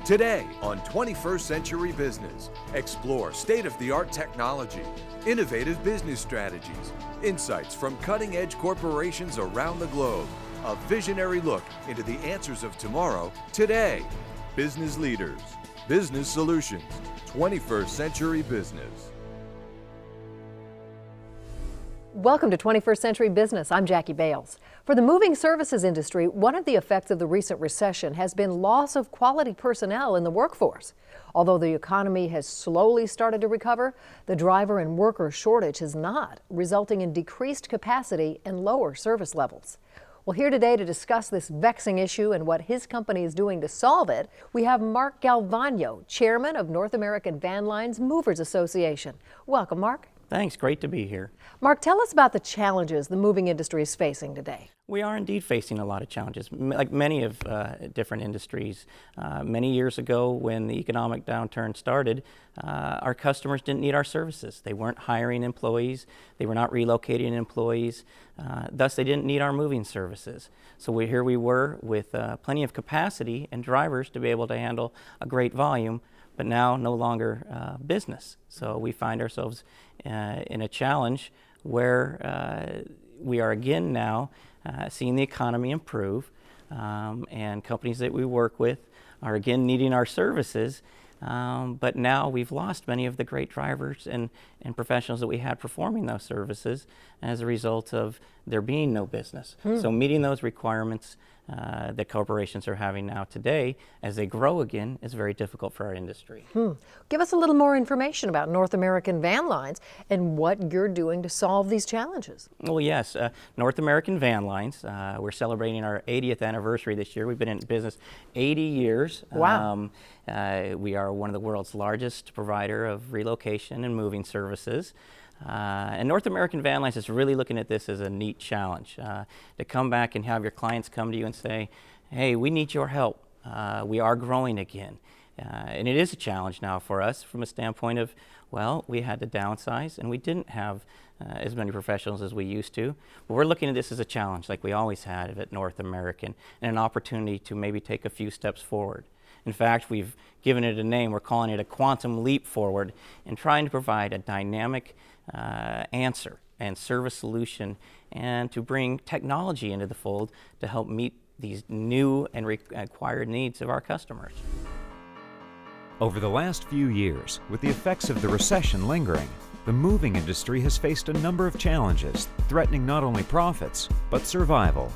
Today on 21st Century Business, explore state-of-the-art technology, innovative business strategies, insights from cutting-edge corporations around the globe, a visionary look into the answers of tomorrow, today. Business leaders, business solutions, 21st Century Business. Welcome to 21st Century Business. I'm Jackie Bales. For the moving services industry, one of the effects of the recent recession has been loss of quality personnel in the workforce. Although the economy has slowly started to recover, the driver and worker shortage has not, resulting in decreased capacity and lower service levels. Well, here today to discuss this vexing issue and what his company is doing to solve it, we have Mark Galvano, chairman of North American Van Lines Movers Association. Welcome, Mark. Thanks, great to be here. Mark, tell us about the challenges the moving industry is facing today. We are indeed facing a lot of challenges, like many of different industries. Many years ago, when the economic downturn started, our customers didn't need our services. They weren't hiring employees, they were not relocating employees, thus they didn't need our moving services. So here we were with plenty of capacity and drivers to be able to handle a great volume, but now no longer business. So we find ourselves in a challenge where we are again now seeing the economy improve, and companies that we work with are again needing our services, but now we've lost many of the great drivers and professionals that we had performing those services as a result of there being no business. So meeting those requirements that corporations are having now today as they grow again is very difficult for our industry. Give us a little more information about North American Van Lines and what you're doing to solve these challenges. Well, yes, North American Van Lines, we're celebrating our 80th anniversary this year. We've been in business 80 years. Wow. We are one of the world's largest provider of relocation and moving services. And North American Van Lines is really looking at this as a neat challenge, to come back and have your clients come to you and say, hey, we need your help. We are growing again. And it is a challenge now for us from a standpoint of, well, we had to downsize and we didn't have as many professionals as we used to. But we're looking at this as a challenge like we always had at North American, and an opportunity to maybe take a few steps forward. In fact, we've given it a name. We're calling it a quantum leap forward in trying to provide a dynamic answer and service solution, and to bring technology into the fold to help meet these new and required needs of our customers. Over the last few years, with the effects of the recession lingering, the moving industry has faced a number of challenges, threatening not only profits, but survival.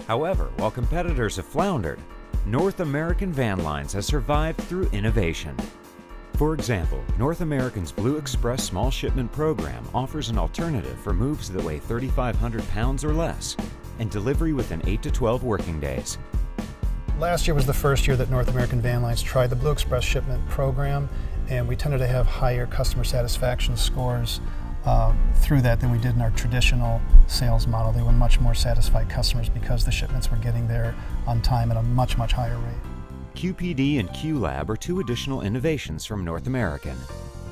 However, while competitors have floundered, North American Van Lines has survived through innovation. For example, North American's Blue Express small shipment program offers an alternative for moves that weigh 3,500 pounds or less, and delivery within 8 to 12 working days. Last year was the first year that North American Van Lines tried the Blue Express shipment program, and we tended to have higher customer satisfaction scores through that than we did in our traditional sales model. They were much more satisfied customers because the shipments were getting there on time at a much, much higher rate. QPD and QLab are two additional innovations from North American.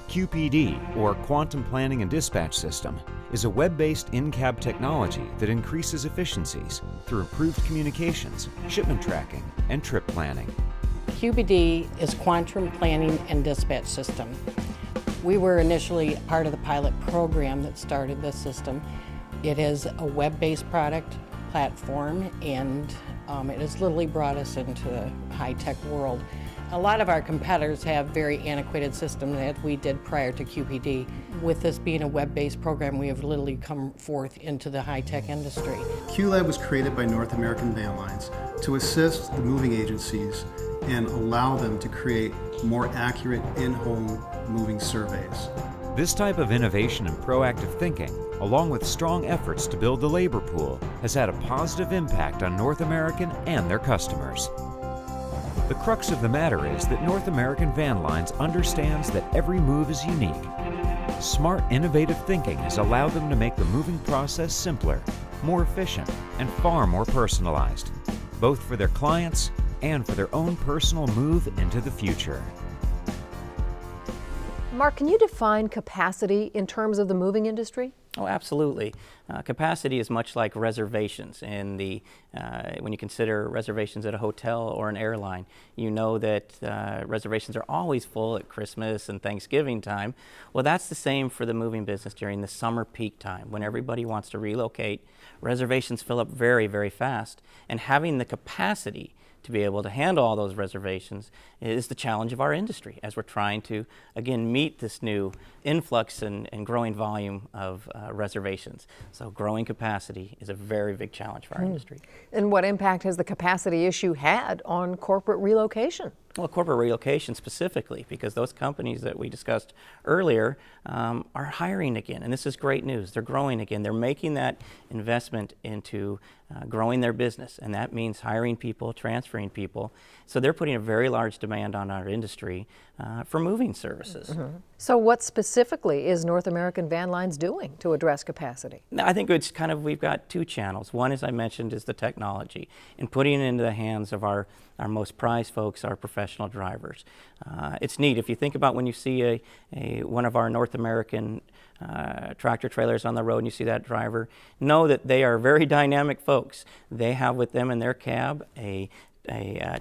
QPD, or Quantum Planning and Dispatch System, is a web-based in-cab technology that increases efficiencies through improved communications, shipment tracking, and trip planning. QPD is Quantum Planning and Dispatch System. We were initially part of the pilot program that started this system. It is a web-based product platform, and it has literally brought us into the high-tech world. A lot of our competitors have very antiquated systems that we did prior to QPD. With this being a web-based program, we have literally come forth into the high-tech industry. QLab was created by North American Van Lines to assist the moving agencies and allow them to create more accurate in-home moving surveys. This type of innovation and proactive thinking, along with strong efforts to build the labor pool, has had a positive impact on North American and their customers. The crux of the matter is that North American Van Lines understands that every move is unique. Smart, innovative thinking has allowed them to make the moving process simpler, more efficient, and far more personalized, both for their clients and for their own personal move into the future. Mark, can you define capacity in terms of the moving industry? Oh, absolutely. Capacity is much like reservations. When you consider reservations at a hotel or an airline, you know that reservations are always full at Christmas and Thanksgiving time. Well, that's the same for the moving business during the summer peak time. When everybody wants to relocate, reservations fill up very, very fast. And having the capacity to be able to handle all those reservations is the challenge of our industry as we're trying to, again, meet this new influx and growing volume of reservations. So growing capacity is a very big challenge for our industry. And what impact has the capacity issue had on corporate relocation? Well, corporate relocation specifically, because those companies that we discussed earlier are hiring again, and this is great news. They're growing again. They're making that investment into growing their business, and that means hiring people, transferring people. So they're putting a very large demand on our industry for moving services. So what specifically is North American Van Lines doing to address capacity? Now, I think it's kind of, we've got two channels. One, as I mentioned, is the technology and putting it into the hands of our most prized folks, our professional drivers. It's neat. If you think about when you see one of our North American tractor trailers on the road and you see that driver, know that they are very dynamic folks. They have with them in their cab a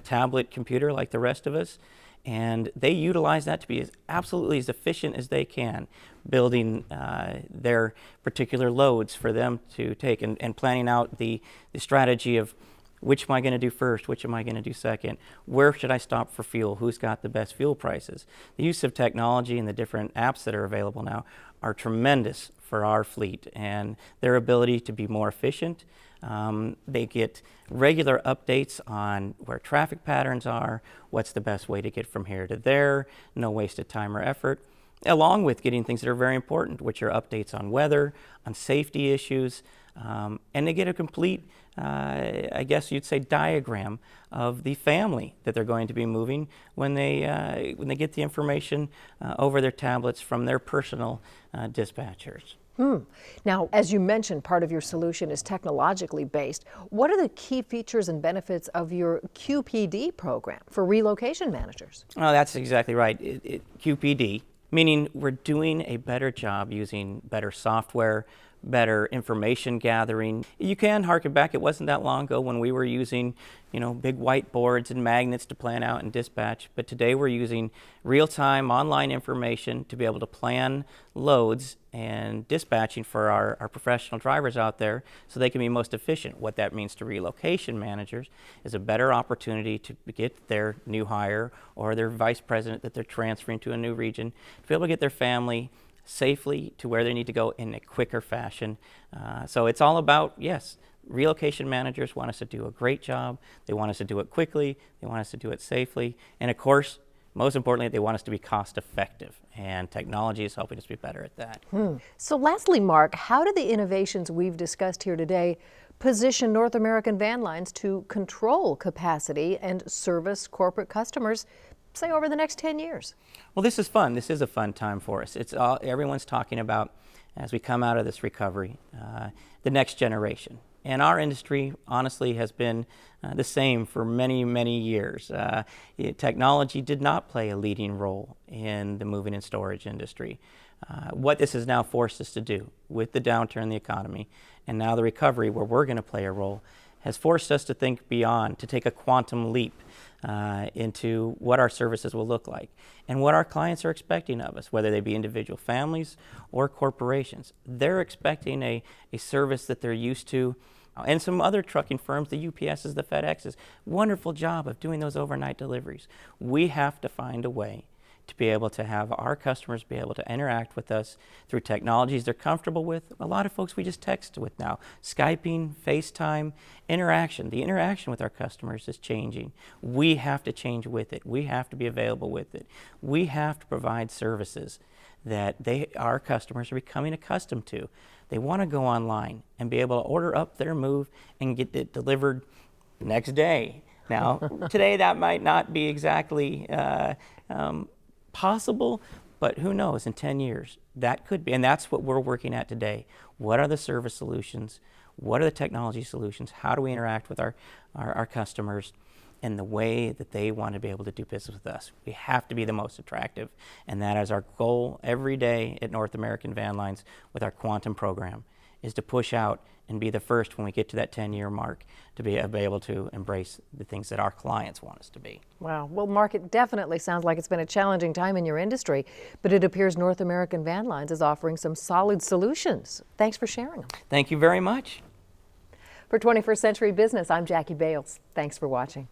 tablet computer like the rest of us, and they utilize that to be absolutely as efficient as they can, building their particular loads for them to take and planning out the strategy of which am I going to do first, which am I going to do second, where should I stop for fuel, who's got the best fuel prices. The use of technology and the different apps that are available now are tremendous for our fleet and their ability to be more efficient. They get regular updates on where traffic patterns are, what's the best way to get from here to there, no wasted time or effort, along with getting things that are very important, which are updates on weather, on safety issues, and they get a complete, I guess you'd say, diagram of the family that they're going to be moving when they get the information over their tablets from their personal dispatchers. Now, as you mentioned, part of your solution is technologically based. What are the key features and benefits of your QPD program for relocation managers? Oh, that's exactly right. QPD, meaning we're doing a better job using better software, better information gathering. You can harken back, it wasn't that long ago when we were using, big whiteboards and magnets to plan out and dispatch, but today we're using real-time online information to be able to plan loads and dispatching for our professional drivers out there so they can be most efficient. What that means to relocation managers is a better opportunity to get their new hire or their vice president that they're transferring to a new region to be able to get their family safely to where they need to go in a quicker fashion. So it's all about, yes, relocation managers want us to do a great job. They want us to do it quickly. They want us to do it safely. And of course, most importantly, they want us to be cost effective. And technology is helping us be better at that. So lastly, Mark, how do the innovations we've discussed here today position North American Van Lines to control capacity and service corporate customers, say, over the next 10 years? Well, this is fun. This is a fun time for us. Everyone's talking about, as we come out of this recovery, the next generation. And our industry, honestly, has been the same for many, many years. Technology did not play a leading role in the moving and storage industry. What this has now forced us to do with the downturn in the economy and now the recovery where we're going to play a role has forced us to think beyond, to take a quantum leap into what our services will look like and what our clients are expecting of us, whether they be individual families or corporations. They're expecting a service that they're used to. And some other trucking firms, the UPSs, the FedExes, wonderful job of doing those overnight deliveries. We have to find a way to be able to have our customers be able to interact with us through technologies they're comfortable with. A lot of folks we just text with now. Skyping, FaceTime, interaction. The interaction with our customers is changing. We have to change with it. We have to be available with it. We have to provide services that our customers are becoming accustomed to. They want to go online and be able to order up their move and get it delivered next day. Now, today that might not be exactly possible, but who knows, in 10 years, that could be. And that's what we're working at today. What are the service solutions? What are the technology solutions? How do we interact with our customers? in the way that they want to be able to do business with us. We have to be the most attractive, and that is our goal every day at North American Van Lines with our Quantum program, is to push out and be the first when we get to that 10-year mark to be able to embrace the things that our clients want us to be. Wow. Well, Mark, it definitely sounds like it's been a challenging time in your industry, but it appears North American Van Lines is offering some solid solutions. Thanks for sharing them. Thank you very much. For 21st Century Business, I'm Jackie Bales. Thanks for watching.